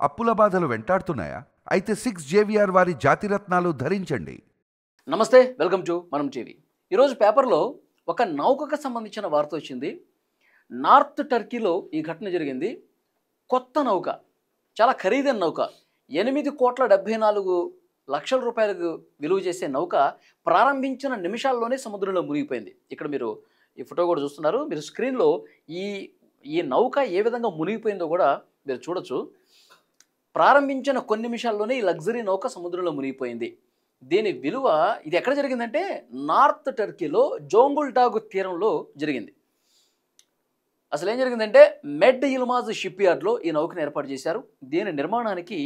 అప్పుల బాధలు వెంటాడుతున్నాయా? అయితే 6 JVR వారి జాతిరత్నాలు ధరించండి. నమస్తే, వెల్కమ్ టు మనం టీవీ. ఈరోజు పేపర్లో ఒక నౌకకు సంబంధించిన వార్త వచ్చింది. నార్త్ టర్కీలో ఈ ఘటన జరిగింది. కొత్త నౌక, చాలా ఖరీదైన నౌక, 8,74,00,000 రూపాయలకు విలువ చేసే నౌక ప్రారంభించిన నిమిషాల్లోనే సముద్రంలో మునిగిపోయింది. ఇక్కడ మీరు ఈ ఫోటో కూడా చూస్తున్నారు. మీరు స్క్రీన్లో ఈ ఈ నౌక ఏ విధంగా మునిగిపోయిందో కూడా మీరు చూడొచ్చు. ప్రారంభించిన కొన్ని నిమిషాల్లోనే ఈ లగ్జరీ నౌక సముద్రంలో మునిగిపోయింది. దీని విలువ, ఇది ఎక్కడ జరిగిందంటే నార్త్ టర్కీలో జోంగుల్టాగు తీరంలో జరిగింది. అసలు ఏం జరిగిందంటే మెడ్ ఇల్మాజ్ షిప్ యార్డ్లో ఈ నౌకను ఏర్పాటు చేశారు. దీని నిర్మాణానికి,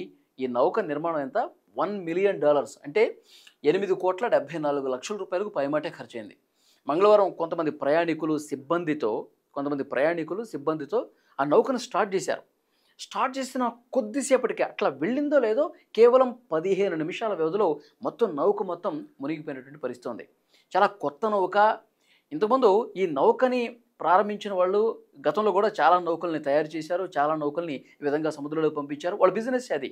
ఈ నౌక నిర్మాణం ఎంత, $1 మిలియన్, అంటే 8,74,00,000 రూపాయలకు పైమాటే ఖర్చయింది. మంగళవారం కొంతమంది ప్రయాణికులు సిబ్బందితో ఆ నౌకను స్టార్ట్ చేశారు. స్టార్ట్ చేసిన కొద్దిసేపటికి, అట్లా వెళ్ళిందో లేదో, కేవలం 15 నిమిషాల వ్యవధిలో మొత్తం నౌక మునిగిపోయినటువంటి పరిస్థితి ఉంది. చాలా కొత్త నౌక. ఇంతకుముందు ఈ నౌకని ప్రారంభించిన వాళ్ళు గతంలో కూడా చాలా నౌకల్ని తయారు చేశారు, చాలా నౌకల్ని ఈ విధంగా సముద్రంలోకి పంపించారు. వాళ్ళ బిజినెస్ అది.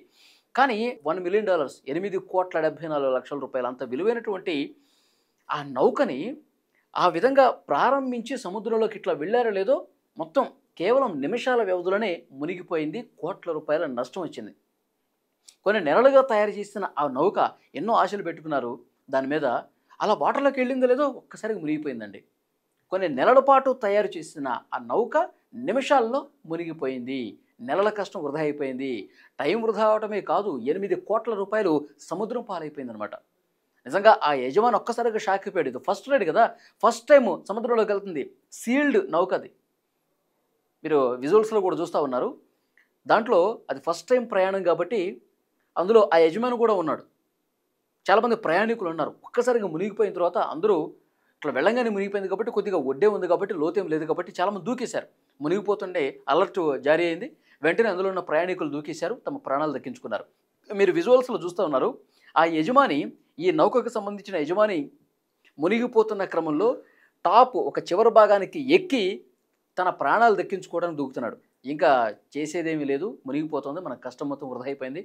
కానీ $1 మిలియన్, 8,74,00,000 రూపాయలు అంత విలువైనటువంటి ఆ నౌకని ఆ విధంగా ప్రారంభించి సముద్రంలోకి ఇట్లా వెళ్ళారో లేదో, మొత్తం కేవలం నిమిషాల వ్యవధిలోనే మునిగిపోయింది. కోట్ల రూపాయల నష్టం వచ్చింది. కొన్ని నెలలుగా తయారు చేసిన ఆ నౌక, ఎన్నో ఆశలు పెట్టుకున్నారు దాని మీద. అలా వాటర్లోకి వెళ్ళిందో లేదో ఒక్కసారిగా మునిగిపోయిందండి. కొన్ని నెలల పాటు తయారు చేసిన ఆ నౌక నిమిషాల్లో మునిగిపోయింది. నెలల కష్టం వృధా అయిపోయింది. టైం వృధా అవటమే కాదు, 8 కోట్ల రూపాయలు సముద్రం పాలైపోయింది అనమాట. నిజంగా ఆ యజమాని ఒక్కసారిగా షాక్ అయిపోయాడు. ఇది ఫస్ట్ రైడ్ కదా, ఫస్ట్ టైం సముద్రంలోకి వెళ్తుంది. సీల్డ్ నౌక అది. మీరు విజువల్స్లో కూడా చూస్తూ ఉన్నారు. దాంట్లో అది ఫస్ట్ టైం ప్రయాణం కాబట్టి అందులో ఆ యజమాని కూడా ఉన్నాడు. చాలామంది ప్రయాణికులు ఉన్నారు. ఒక్కసారిగా మునిగిపోయిన తర్వాత అందరూ ఇట్లా వెళ్ళంగానే మునిగిపోయింది కాబట్టి, కొద్దిగా ఒడ్డే ఉంది కాబట్టి, లోతేం లేదు కాబట్టి చాలామంది దూకేశారు. మునిగిపోతుండే అలర్ట్ జారీ అయింది. వెంటనే అందులో ఉన్న ప్రయాణికులు దూకేశారు, తమ ప్రాణాలు దక్కించుకున్నారు. మీరు విజువల్స్లో చూస్తూ ఉన్నారు. ఆ యజమాని, ఈ నౌకకు సంబంధించిన యజమాని మునిగిపోతున్న క్రమంలో టాప్ ఒక చివరి భాగానికి ఎక్కి తన ప్రాణాలు దక్కించుకోవడానికి దూకుతున్నాడు. ఇంకా చేసేదేమీ లేదు, మునిగిపోతుంది, మన కష్టం మొత్తం వృధా అయిపోయింది,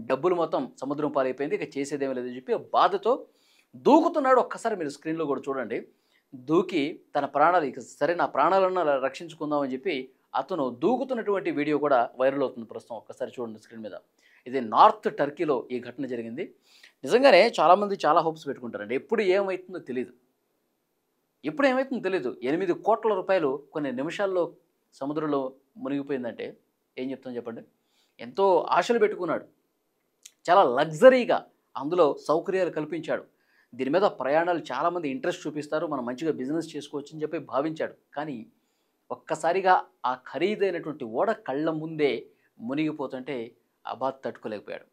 డబ్బులు మొత్తం సముద్రం పాలైపోయింది, ఇక చేసేదేమీ లేదని చెప్పి బాధతో దూకుతున్నాడు. ఒక్కసారి మీరు స్క్రీన్లో కూడా చూడండి. దూకి తన ప్రాణాలు, ఇక సరే నా ప్రాణాలను రక్షించుకుందామని చెప్పి అతను దూకుతున్నటువంటి వీడియో కూడా వైరల్ అవుతుంది ప్రస్తుతం. ఒక్కసారి చూడండి స్క్రీన్ మీద. ఇది నార్త్ టర్కీలో ఈ ఘటన జరిగింది. నిజంగానే చాలామంది చాలా హోప్స్ పెట్టుకుంటారండి. ఎప్పుడు ఏమవుతుందో తెలియదు. 8 కోట్ల రూపాయలు కొన్ని నిమిషాల్లో సముద్రంలో మునిగిపోయిందంటే ఏం చెప్తాం చెప్పండి. ఎంతో ఆశలు పెట్టుకున్నాడు, చాలా లగ్జరీగా అందులో సౌకర్యాలు కల్పించాడు. దీని మీద ప్రయాణాలు చాలామంది ఇంట్రెస్ట్ చూపిస్తారు, మనం మంచిగా బిజినెస్ చేసుకోవచ్చు అని చెప్పి భావించాడు. కానీ ఒక్కసారిగా ఆ ఖరీదైనటువంటి ఓడ కళ్ళ ముందే మునిగిపోతుంటే ఆ బాధ తట్టుకోలేకపోయాడు.